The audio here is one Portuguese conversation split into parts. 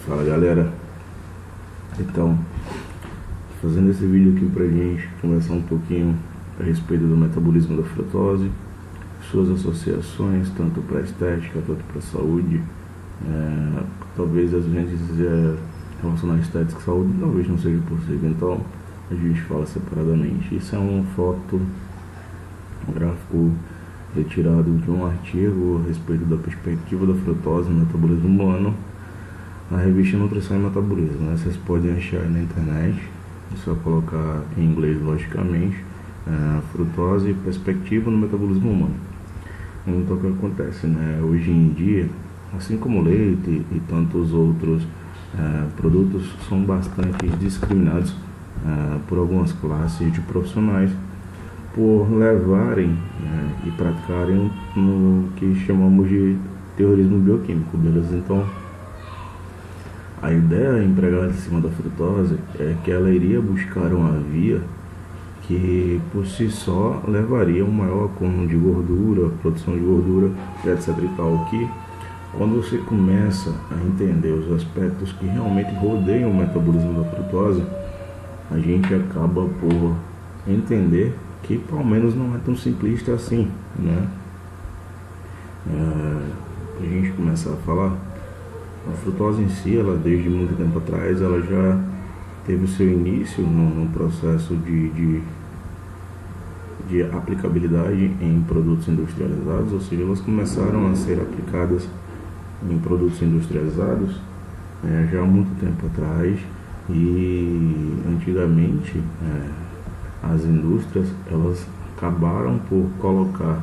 Fala galera, então fazendo esse vídeo aqui pra gente conversar um pouquinho a respeito do metabolismo da frutose, suas associações tanto para estética quanto para saúde. Talvez a gente relacionar estética e saúde talvez não seja possível, então a gente fala separadamente. Isso é um gráfico retirado de um artigo a respeito da perspectiva da frutose no metabolismo humano, na revista Nutrição e Metabolismo, né? Vocês podem achar aí na internet, é só colocar em inglês logicamente, frutose e perspectiva no metabolismo humano. Então o que acontece, né? Hoje em dia, assim como o leite e tantos outros produtos são bastante discriminados por algumas classes de profissionais por levarem e praticarem no que chamamos de terrorismo bioquímico, beleza? Então a ideia empregada em cima da frutose é que ela iria buscar uma via que por si só levaria um maior acúmulo de gordura, produção de gordura, etc e tal, que quando você começa a entender os aspectos que realmente rodeiam o metabolismo da frutose, a gente acaba por entender que pelo menos não é tão simplista assim, né? A gente começa a falar, a frutose em si, ela desde muito tempo atrás, ela já teve o seu início num processo de aplicabilidade em produtos industrializados, ou seja, elas começaram a ser aplicadas em produtos industrializados já há muito tempo atrás. E antigamente as indústrias elas acabaram por colocar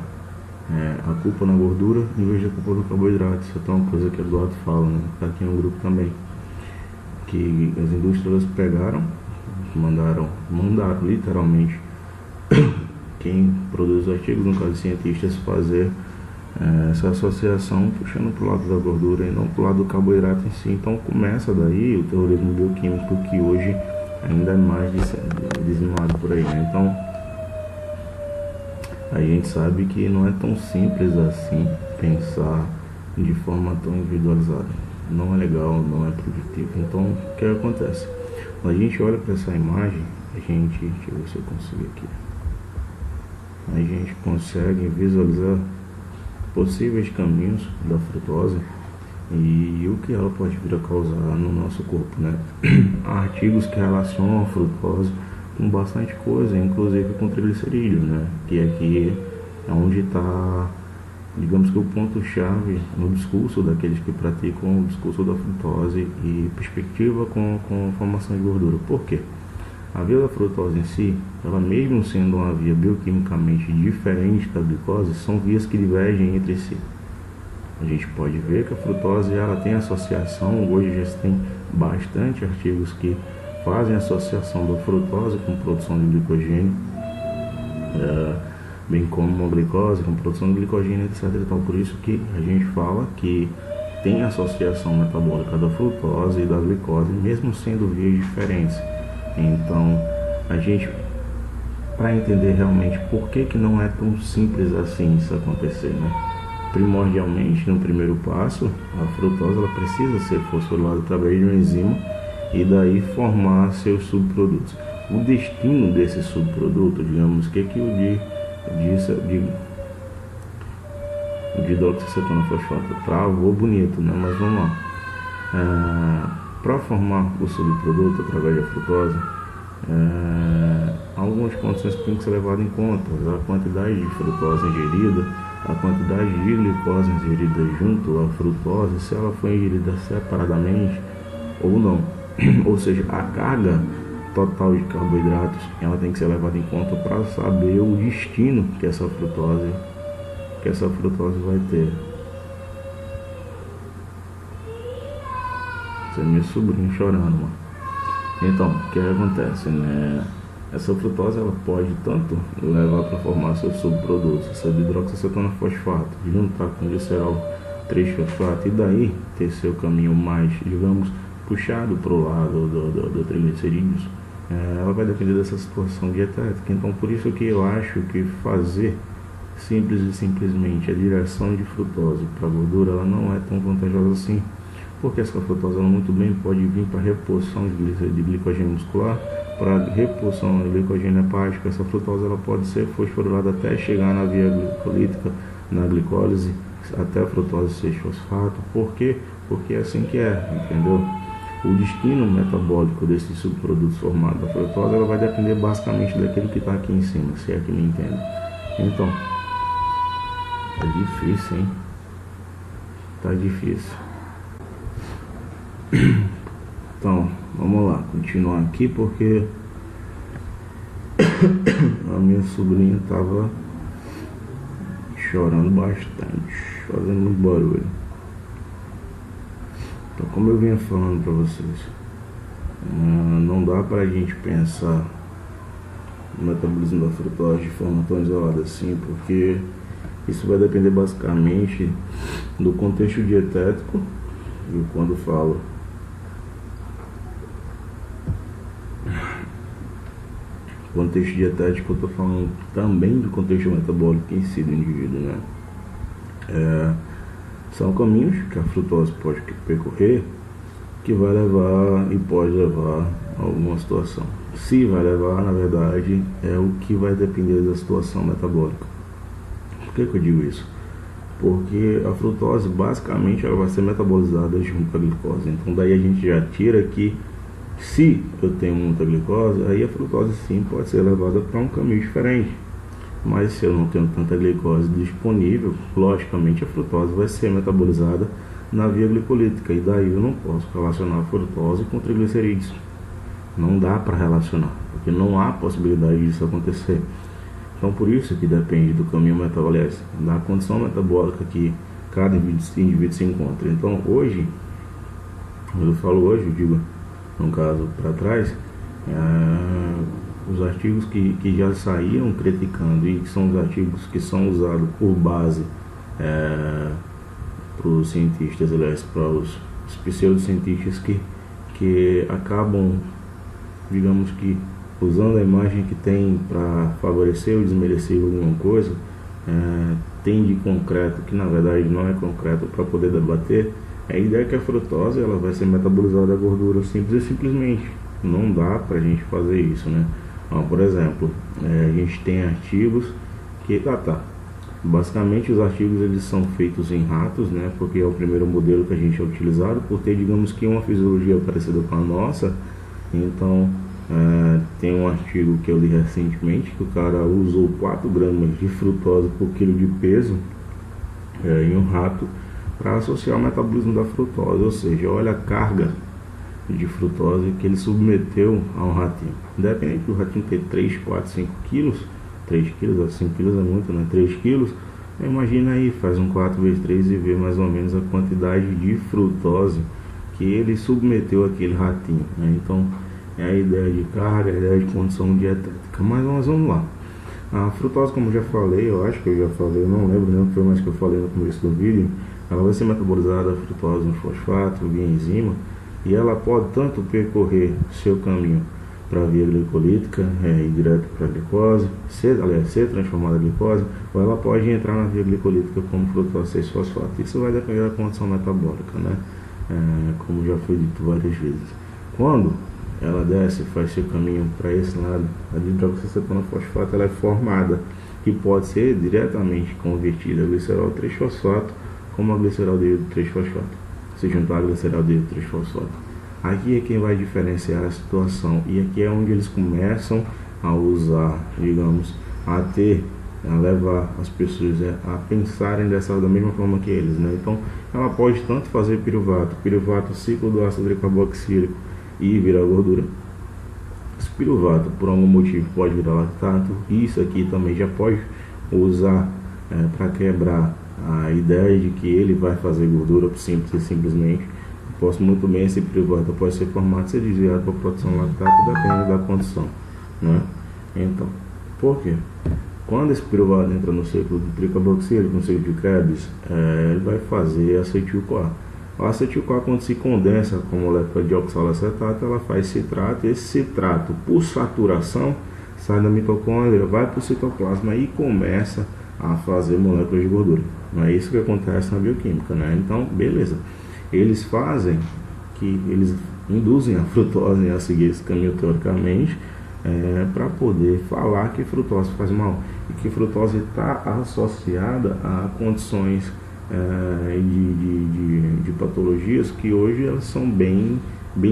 a culpa na gordura em vez da culpa no carboidrato. Isso é uma coisa que o Eduardo fala, né? Tá aqui no grupo também, que as indústrias pegaram, mandaram literalmente quem produz os artigos, no caso cientistas, fazer essa associação puxando para o lado da gordura e não para o lado do carboidrato em si. Então começa daí o terrorismo bioquímico, que hoje ainda é mais dizimado por aí, né? Então a gente sabe que não é tão simples assim pensar de forma tão individualizada. Não é legal, não é produtivo. Então o que acontece? Quando a gente olha para essa imagem, deixa eu ver se eu consigo aqui, a gente consegue visualizar possíveis caminhos da frutose e o que ela pode vir a causar no nosso corpo, né? Há artigos que relacionam a frutose com bastante coisa, inclusive com triglicerídeos, né? Que aqui é onde está, digamos que o ponto-chave no discurso daqueles que praticam o discurso da frutose e perspectiva com formação de gordura. Por quê? A via da frutose em si, ela mesmo sendo uma via bioquimicamente diferente da glicose, são vias que divergem entre si. A gente pode ver que a frutose ela tem associação, hoje já se tem bastante artigos que fazem associação da frutose com produção de glicogênio, bem como a glicose com produção de glicogênio, etc. Então, por isso que a gente fala que tem associação metabólica da frutose e da glicose, mesmo sendo vias diferentes. Então, a gente, para entender realmente por que não é tão simples assim isso acontecer, né? Primordialmente, no primeiro passo, a frutose ela precisa ser fosforilada através de uma enzima e daí formar seus subprodutos. O destino desse subproduto, digamos, que o dihidroxicetona fosfato travou bonito, né? Mas vamos lá. Para formar o subproduto através da frutose, algumas condições que têm que ser levadas em conta: a quantidade de frutose ingerida, a quantidade de glicose ingerida junto à frutose, se ela foi ingerida separadamente ou não. Ou seja, a carga total de carboidratos ela tem que ser levada em conta para saber o destino que essa frutose vai ter. Esse é meu sobrinho chorando, mano. Então, o que acontece, né? Essa frutose ela pode tanto levar para formar seus subprodutos, essa hidroxicetona fosfato, juntar com glicerol 3-fosfato e daí ter seu caminho mais, digamos, puxado para o lado do triglicerídeos. Ela vai depender dessa situação dietética. Então, por isso que eu acho que fazer simplesmente a direção de frutose para gordura ela não é tão vantajosa assim. porque essa frutose ela muito bem pode vir para reposição de glicogênio muscular, para reposição de glicogênio hepático. Essa frutose ela pode ser fosforilada até chegar na via glicolítica, na glicólise, até a frutose 6-fosfato. Por quê? Porque é assim que é, entendeu? O destino metabólico desses subprodutos formados da frutose ela vai depender basicamente daquilo que está aqui em cima, se é que me entende. Então, tá difícil, hein? Tá difícil. Então, vamos lá, continuar aqui porque a minha sobrinha tava chorando bastante, fazendo muito barulho. Então, como eu vinha falando para vocês, não dá pra gente pensar no metabolismo da frutose de forma tão isolada assim, porque isso vai depender basicamente do contexto dietético. E quando falo contexto dietético, eu estou falando também do contexto metabólico em si do indivíduo, né? São caminhos que a frutose pode percorrer que vai levar e pode levar a alguma situação. Se vai levar, na verdade, é o que vai depender da situação metabólica. Por que eu digo isso? Porque a frutose, basicamente, ela vai ser metabolizada junto com a glicose. Então, daí a gente já tira que se eu tenho muita glicose, aí a frutose sim pode ser levada para um caminho diferente. Mas se eu não tenho tanta glicose disponível, logicamente a frutose vai ser metabolizada na via glicolítica. E daí eu não posso relacionar a frutose com triglicerídeos. Não dá para relacionar, porque não há possibilidade disso acontecer. Então por isso que depende do caminho metabólico, da condição metabólica que cada indivíduo se encontra. Então hoje, eu falo hoje, eu digo, no caso para trás, os artigos que já saíram criticando e que são os artigos que são usados por base para os cientistas, aliás, para os pseudocientistas que acabam, digamos que, usando a imagem que tem para favorecer ou desmerecer alguma coisa, tem de concreto, que na verdade não é concreto, para poder debater, a ideia é que a frutose ela vai ser metabolizada a gordura simples e simplesmente. Não dá para a gente fazer isso, né? Por exemplo, a gente tem artigos que... Basicamente os artigos eles são feitos em ratos, né? Porque é o primeiro modelo que a gente é utilizado, por ter, digamos que, uma fisiologia parecida com a nossa. Então, tem um artigo que eu li recentemente, que o cara usou 4 gramas de frutose por quilo de peso em um rato para associar o metabolismo da frutose, ou seja, olha a carga de frutose que ele submeteu a um ratinho. Independente do ratinho ter 3, 4, 5 quilos, 3 quilos, 5 quilos é muito, né? 3 quilos, imagina aí, faz um 4 vezes 3 e vê mais ou menos a quantidade de frutose que ele submeteu àquele ratinho, né? Então, é a ideia de carga, a ideia de condição dietética. Mas nós vamos lá. A frutose, como eu já falei, eu acho que eu já falei, eu não lembro nem o que foi mais que eu falei no começo do vídeo, ela vai ser metabolizada a frutose no fosfato, via enzima, e ela pode tanto percorrer seu caminho para a via glicolítica, ir direto para a glicose, ser transformada em glicose, ou ela pode entrar na via glicolítica como frutose 6-fosfato. Isso vai depender da condição metabólica, né? Como já foi dito várias vezes. Quando ela desce, faz seu caminho para esse lado, a dihidroxicetona-fosfato ela é formada, que pode ser diretamente convertida a glicerol 3-fosfato como a glicerol de 3-fosfato, se juntar a glicerol de 3-fosfato. Aqui é quem vai diferenciar a situação, e aqui é onde eles começam a usar, digamos, a levar as pessoas a pensarem da mesma forma que eles, né? Então, ela pode tanto fazer piruvato, ciclo do ácido carboxílico e virar gordura. Esse piruvato, por algum motivo, pode virar lactato. Isso aqui também já pode usar para quebrar a ideia de que ele vai fazer gordura simples e simplesmente. Posso muito bem, esse piruvato pode ser formado, ser desviado para produção de lactato, depende da condição, né? Então, por quê? Quando esse piruvato entra no ciclo do tricarboxílico, no ciclo de Krebs, ele vai fazer acetil-CoA. O acetil-CoA, quando se condensa com a molécula de oxalacetato, ela faz citrato, e esse citrato, por saturação, sai da mitocôndria, vai para o citoplasma e começa a fazer moléculas de gordura. Não é isso que acontece na bioquímica, né? Então, beleza. eles fazem que eles induzem a frutose a seguir esse caminho teoricamente, para poder falar que frutose faz mal e que frutose está associada a condições de patologias que hoje elas são bem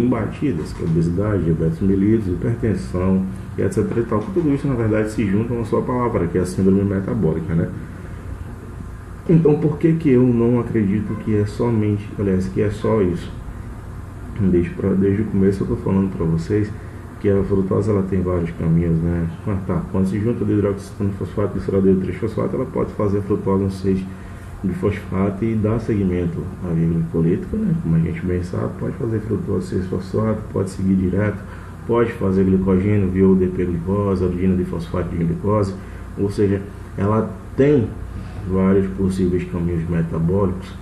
batidas, que é obesidade, diabetes mellitus, hipertensão e etc e tal. Tudo isso na verdade se junta a uma só palavra, que é a síndrome metabólica, né? Então por que eu não acredito que é somente, aliás, que é só isso? Desde o começo eu estou falando para vocês que a frutose ela tem vários caminhos, né? Quando se junta o hidroxicetano fosfato e glicerol 3-fosfato, ela pode fazer frutose 6 de fosfato e dar seguimento à via glicolítica, né? Como a gente bem sabe, pode fazer frutose 6-fosfato, pode seguir direto, pode fazer glicogênio via UDP-glicose, origina de fosfato de glicose, ou seja, ela tem vários possíveis caminhos metabólicos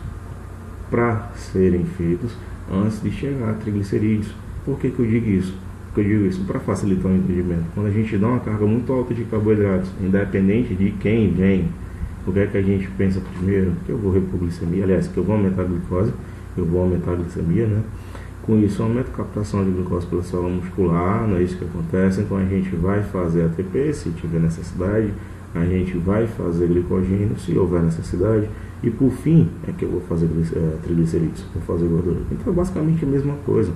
para serem feitos antes de chegar a triglicerídeos. Por que eu digo isso? Porque eu digo isso para facilitar o entendimento. Quando a gente dá uma carga muito alta de carboidratos, independente de quem vem, o que é que a gente pensa primeiro? Que eu vou repor glicemia, aliás, que eu vou aumentar a glicose, eu vou aumentar a glicemia, né? Com isso, aumenta a captação de glicose pela célula muscular, não é isso que acontece. Então a gente vai fazer ATP se tiver necessidade, a gente vai fazer glicogênio se houver necessidade, e por fim é que eu vou fazer triglicerídeos, vou fazer gordura. Então é basicamente a mesma coisa.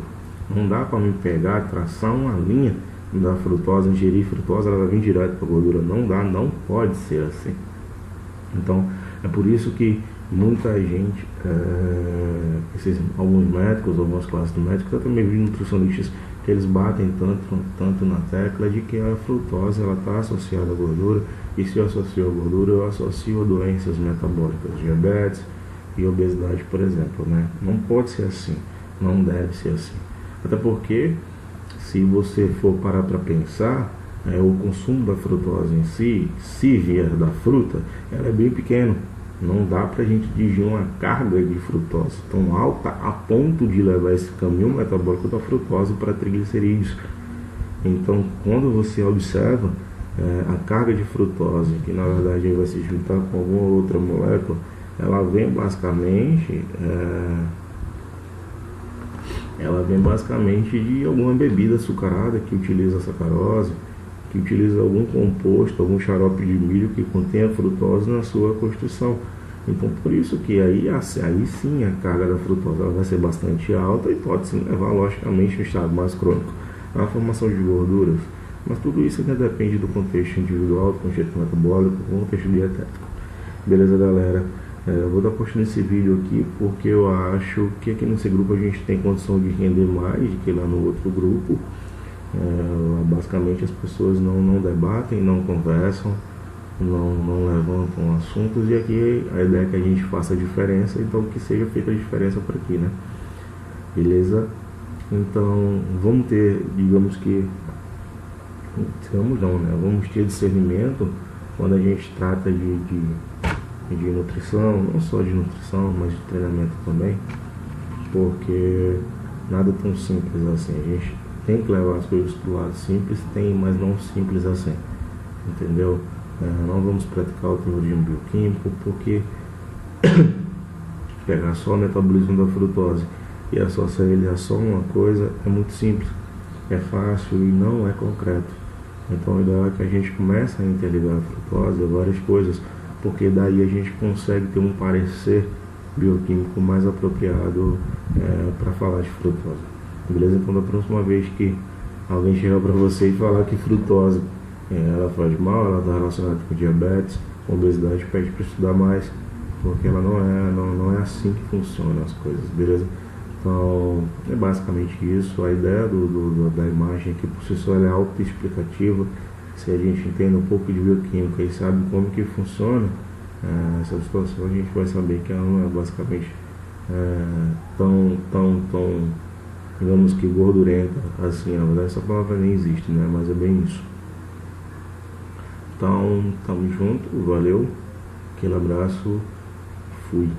Não dá para me pegar, traçar uma linha da frutose, ingerir frutose, ela vai vir direto para a gordura. Não dá, não pode ser assim. Então é por isso que muita gente, alguns médicos, algumas classes de médicos, até mesmo nutricionistas, que eles batem tanto na tecla de que a frutose ela está associada à gordura, e se eu associo a gordura, eu associo a doenças metabólicas, diabetes e obesidade, por exemplo, né? Não pode ser assim, não deve ser assim. Até porque, se você for parar para pensar, o consumo da frutose em si, se vier da fruta, ela é bem pequeno. Não dá para a gente dirigir uma carga de frutose tão alta a ponto de levar esse caminho metabólico da frutose para triglicerídeos. Então, quando você observa a carga de frutose, que na verdade vai se juntar com alguma outra molécula, ela vem basicamente de alguma bebida açucarada que utiliza sacarose, que utiliza algum composto, algum xarope de milho que contém a frutose na sua construção. Então por isso que aí sim a carga da frutose ela vai ser bastante alta e pode sim levar logicamente a um estado mais crônico à formação de gorduras. Mas tudo isso ainda depende do contexto individual, do contexto metabólico, do contexto dietético. Beleza, galera? Eu vou dar post nesse vídeo aqui porque eu acho que aqui nesse grupo a gente tem condição de render mais do que lá no outro grupo. Basicamente as pessoas não debatem, não conversam, não levantam assuntos, e aqui a ideia é que a gente faça a diferença, então que seja feita a diferença por aqui, né? Beleza? Então vamos ter, vamos ter discernimento quando a gente trata de nutrição, não só de nutrição, mas de treinamento também, porque nada tão simples assim. A gente tem que levar as coisas para o lado simples, mas não simples assim, entendeu? Não vamos praticar o terrorismo bioquímico, porque pegar só o metabolismo da frutose e associar ele a só uma coisa é muito simples, é fácil e não é concreto. Então a ideia é que a gente comece a interligar a frutose a várias coisas, porque daí a gente consegue ter um parecer bioquímico mais apropriado para falar de frutose. Beleza? Então da próxima vez que alguém chegar para você e falar que frutose ela faz mal, ela está relacionada com diabetes, com obesidade, pede para estudar mais, porque ela não é assim que funcionam as coisas, beleza? Então é basicamente isso. A ideia da imagem aqui por si só é autoexplicativa. Se a gente entende um pouco de bioquímica e sabe como que funciona essa situação, a gente vai saber que ela não é basicamente tão digamos que gordurenta assim. Na verdade essa palavra nem existe, né? Mas é bem isso. Então tamo junto, valeu, aquele abraço, fui.